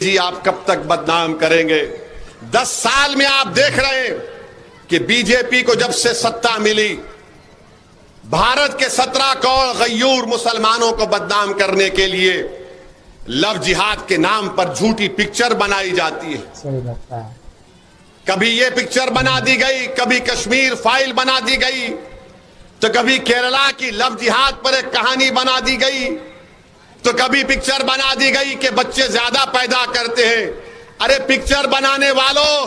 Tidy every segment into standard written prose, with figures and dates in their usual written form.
जी आप कब तक बदनाम करेंगे। 10 साल में आप देख रहे हैं कि बीजेपी को जब से सत्ता मिली, भारत के 17 करोड़ गयूर मुसलमानों को बदनाम करने के लिए लव जिहाद के नाम पर झूठी पिक्चर बनाई जाती है। सही लगता है। कभी ये पिक्चर बना दी गई, कभी कश्मीर फाइल बना दी गई, तो कभी केरला की लव जिहाद पर एक कहानी बना दी गई, तो कभी पिक्चर बना दी गई कि बच्चे ज्यादा पैदा करते हैं। अरे पिक्चर बनाने वालों,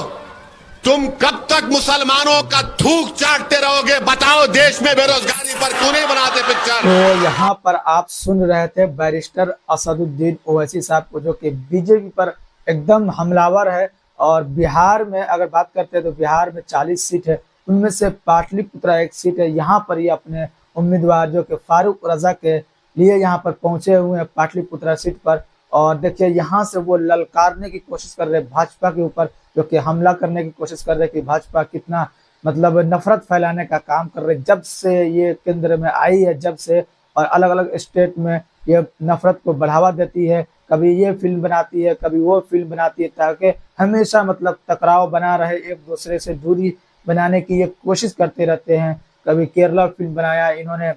तुम कब तक मुसलमानों का थूक चाटते रहोगे? बताओ, देश में बेरोजगारी पर क्यों नहीं बनाते पिक्चर? तो यहाँ पर आप सुन रहे थे बैरिस्टर असदुद्दीन ओवैसी साहब को, जो कि बीजेपी पर एकदम हमलावर है। और बिहार में अगर बात करते हैं तो बिहार में 40 सीट है, उनमें से पाटलिपुत्रा एक सीट है। यहाँ पर ये अपने उम्मीदवार जो कि फारूक रजा के लिए यहाँ पर पहुंचे हुए हैं पाटलिपुत्रा सीट पर। और देखिए यहाँ से वो ललकारने की कोशिश कर रहे हैं भाजपा के ऊपर, जो कि हमला करने की कोशिश कर रहे हैं कि भाजपा कितना मतलब नफरत फैलाने का काम कर रहे हैं। जब से ये केंद्र में आई है, जब से, और अलग अलग स्टेट में ये नफरत को बढ़ावा देती है। कभी ये फिल्म बनाती है, कभी वो फिल्म बनाती है, ताकि हमेशा मतलब टकराव बना रहे, एक दूसरे से दूरी बनाने की ये कोशिश करते रहते हैं। कभी केरला फिल्म बनाया इन्होंने,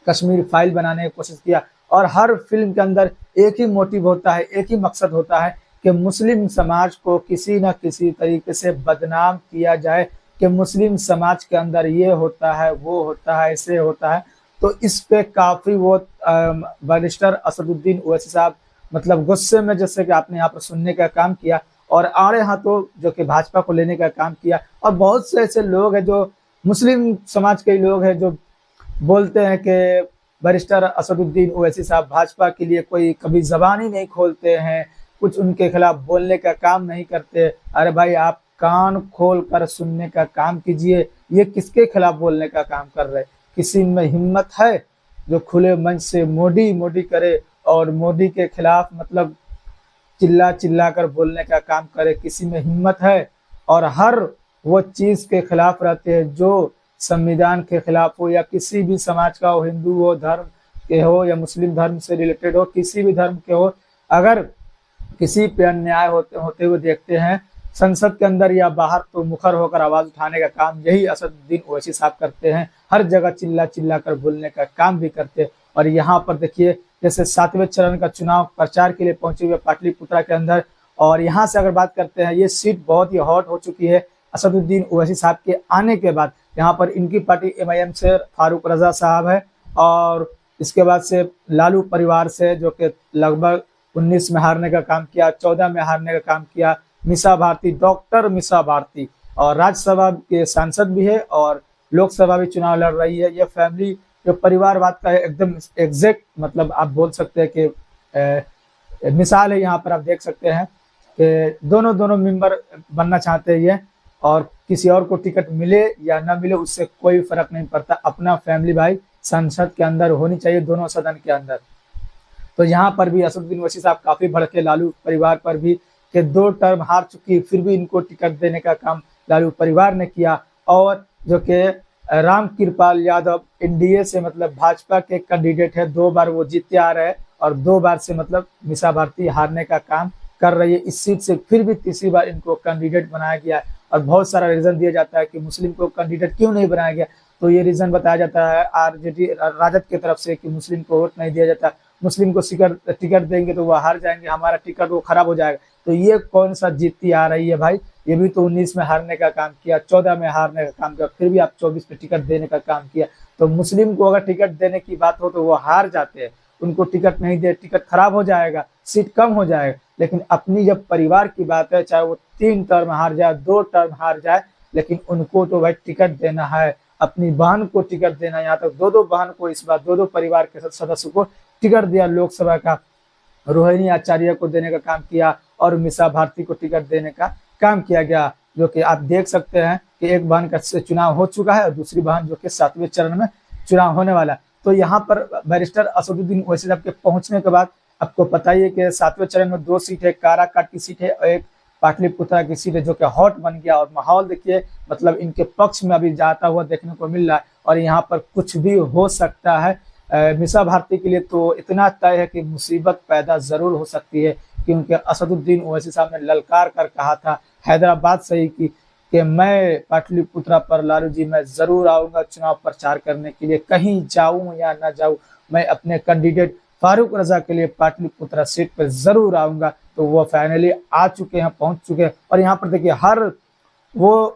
कश्मीर फाइल बनाने की कोशिश किया, और हर फिल्म के अंदर एक ही मोटिव होता है, एक ही मकसद होता है कि मुस्लिम समाज को किसी न किसी तरीके से बदनाम किया जाए, कि मुस्लिम समाज के अंदर ये होता है, वो होता है, ऐसे होता है। तो इस पे काफी वो बैरिस्टर असदुद्दीन ओवैसी साहब मतलब गुस्से में, जैसे कि आपने यहाँ पर सुनने का काम किया, और आड़े हाथों जो कि भाजपा को लेने का काम किया। और बहुत से ऐसे लोग हैं जो मुस्लिम समाज के लोग हैं जो बोलते हैं कि बैरिस्टर असदुद्दीन ओवैसी साहब भाजपा के लिए कोई कभी जबान ही नहीं खोलते हैं, कुछ उनके खिलाफ बोलने का काम नहीं करते। अरे भाई, आप कान खोल कर सुनने का काम कीजिए, ये किसके खिलाफ बोलने का काम कर रहे? किसी में हिम्मत है जो खुले मन से मोदी मोदी करे और मोदी के खिलाफ मतलब चिल्ला चिल्ला कर बोलने का काम करे? किसी में हिम्मत है? और हर वो चीज के खिलाफ रहते हैं जो संविधान के खिलाफ हो, या किसी भी समाज का हो, हिंदू हो, धर्म के हो, या मुस्लिम धर्म से रिलेटेड हो, किसी भी धर्म के हो। अगर किसी पे अन्याय होते हुए देखते हैं संसद के अंदर या बाहर, तो मुखर होकर आवाज उठाने का काम यही असदुद्दीन ओवैसी साहब करते हैं। हर जगह चिल्ला चिल्ला कर बोलने का काम भी करते हैं। और यहाँ पर देखिए, जैसे 7वें चरण का चुनाव प्रचार के लिए पहुंचे हुए पाटलिपुत्रा के अंदर, और यहाँ से अगर बात करते हैं, ये सीट बहुत ही हॉट हो चुकी है असदुद्दीन ओवैसी साहब के आने के बाद। यहाँ पर इनकी पार्टी MIM से फारूक रजा साहब है, और इसके बाद से लालू परिवार से, जो कि लगभग 19 में हारने का काम किया, 14 में हारने का काम किया, मीसा भारती, डॉक्टर मीसा भारती, और राज्यसभा के सांसद भी है और लोकसभा भी चुनाव लड़ रही है। ये फैमिली जो परिवारवाद का है, एकदम एग्जैक्ट मतलब आप बोल सकते हैं कि मिसाल है। यहाँ पर आप देख सकते हैं कि दोनों मेंबर बनना चाहते हैं ये, और किसी और को टिकट मिले या ना मिले उससे कोई फर्क नहीं पड़ता। अपना फैमिली भाई संसद के अंदर होनी चाहिए, दोनों सदन के अंदर। तो यहाँ पर भी असदुद्दीन ओवैसी साहब काफी भड़के लालू परिवार पर भी, कि 2 टर्म हार चुकी फिर भी इनको टिकट देने का काम लालू परिवार ने किया। और जो कि राम कृपाल यादव NDA से मतलब भाजपा के कैंडिडेट है, 2 बार वो जीतते आ रहे हैं, और 2 बार से मतलब मीसा भारती हारने का काम कर रही है इस सीट से। फिर भी तीसरी बार इनको कैंडिडेट बनाया गया है, और बहुत सारा रीजन दिया जाता है कि मुस्लिम को कैंडिडेट क्यों नहीं बनाया गया। तो ये रीजन बताया जाता है RJD राजद की तरफ से कि मुस्लिम को वोट नहीं दिया जाता, मुस्लिम को टिकट देंगे तो वो हार जाएंगे, हमारा टिकट वो खराब हो जाएगा। तो ये कौन सा जीतती आ रही है भाई? ये भी तो 19 में हारने का काम किया, 14 में हारने का काम किया, फिर भी आप 24 में टिकट देने का काम किया। तो मुस्लिम को अगर टिकट देने की बात हो तो वो हार जाते हैं, उनको टिकट नहीं दे, टिकट खराब हो जाएगा, सीट कम हो जाएगा। लेकिन अपनी जब परिवार की बात है, चाहे वो 3 टर्म हार जाए, 2 टर्म हार जाए, लेकिन उनको तो भाई टिकट देना है, अपनी बहन को टिकट देना है। यहाँ तक 2 बहन को, इस बार 2 परिवार के सदस्य को टिकट दिया लोकसभा का, रोहिणी आचार्य को देने का काम किया, और मीसा भारती को टिकट देने का काम किया गया। जो कि आप देख सकते हैं कि एक बहन का चुनाव हो चुका है, और दूसरी बहन जो कि 7वें चरण में चुनाव होने वाला है। तो यहाँ पर बैरिस्टर असदुद्दीन ओवैसी साहब के पहुंचने के बाद आपको पता ही है कि 7वें चरण में 2 सीट है, काराकाट की सीट है और एक पाटलिपुत्रा की सीट है, जो कि हॉट बन गया। और माहौल देखिए मतलब इनके पक्ष में अभी जाता हुआ देखने को मिल रहा है, और यहाँ पर कुछ भी हो सकता है। मीसा भारती के लिए तो इतना तय है कि मुसीबत पैदा जरूर हो सकती है, क्योंकि असदुद्दीन ओवैसी साहब ने ललकार कर कहा था हैदराबाद से ही कि मैं पाटलिपुत्रा पर लालू जी मैं जरूर आऊंगा चुनाव प्रचार करने के लिए, कहीं जाऊं या ना जाऊं मैं अपने कैंडिडेट फारूक रजा के लिए पाटलिपुत्रा सीट पर जरूर आऊंगा। तो वो फाइनली आ चुके हैं, पहुंच चुके हैं। और यहाँ पर देखिए हर वो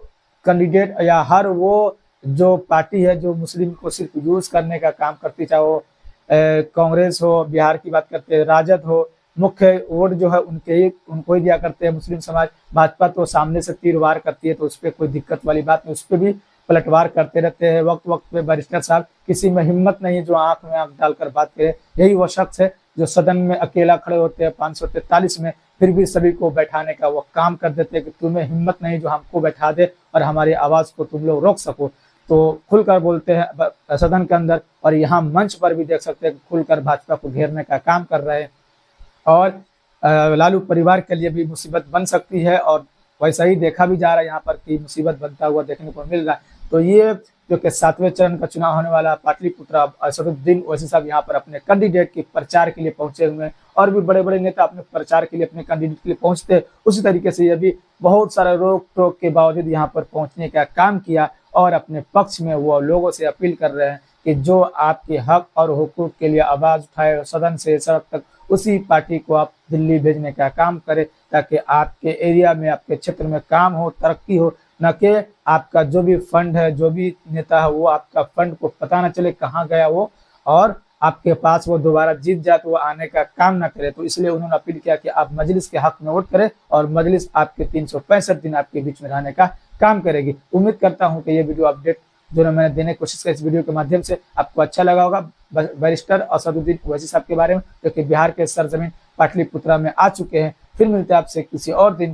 कैंडिडेट या हर वो जो पार्टी है जो मुस्लिम को सिर्फ यूज करने का काम करती, चाहे वो कांग्रेस हो, बिहार की बात करते हैं राजद हो, मुख्य वोट जो है उनको ही दिया करते हैं मुस्लिम समाज। भाजपा तो सामने से तीर वार करती है तो उस पर कोई दिक्कत वाली बात नहीं, उस पर भी पलटवार करते रहते हैं वक्त वक्त पे। बैरिस्टर साहब किसी में हिम्मत नहीं है जो आंख में आंख डालकर बात करे। यही वो शख्स है जो सदन में अकेला खड़े होते हैं 543 में, फिर भी सभी को बैठाने का वो काम कर देते हैं कि तुम्हें हिम्मत नहीं जो हमको बैठा दे और हमारी आवाज को तुम लोग रोक सको। तो खुलकर बोलते हैं सदन के अंदर, और यहाँ मंच पर भी देख सकते हैं खुलकर भाजपा को घेरने का काम कर रहे हैं। और लालू परिवार के लिए भी मुसीबत बन सकती है, और वैसा ही देखा भी जा रहा है यहाँ पर कि मुसीबत बनता हुआ देखने को मिल रहा है। तो ये जो कि 7वें चरण का चुनाव होने वाला पाटलिपुत्रा, असदुद्दीन ओवैसी साहब यहाँ पर अपने कैंडिडेट के प्रचार के लिए पहुंचे हुए हैं। और भी बड़े बड़े नेता अपने प्रचार के लिए अपने कैंडिडेट के लिए पहुंचते, उसी तरीके से ये भी बहुत सारे रोक टोक के बावजूद यहाँ पर पहुंचने का काम किया और अपने पक्ष में वो लोगों से अपील कर रहे हैं कि जो आपके हक और हुकूक के लिए आवाज उठाए सदन से सड़क तक, उसी पार्टी को आप दिल्ली भेजने का काम करें, ताकि आपके एरिया में आपके क्षेत्र में काम हो, तरक्की हो, न कि आपका जो भी फंड है, जो भी नेता है वो आपका फंड को पता न चले कहाँ गया वो, और आपके पास वो दोबारा जीत जाए तो वो आने का काम ना करे। तो इसलिए उन्होंने अपील किया कि आप मजलिस के हक में वोट करें और मजलिस आपके 365 दिन आपके बीच में रहने का काम करेगी। उम्मीद करता हूं कि ये वीडियो अपडेट जो मैंने देने की कोशिश की इस वीडियो के माध्यम से आपको अच्छा लगा होगा बैरिस्टर असदुद्दीन ओवैसी साहब के बारे में, जो कि बिहार के सरजमीन पाटलिपुत्रा में आ चुके हैं। फिर मिलते हैं आपसे किसी और दिन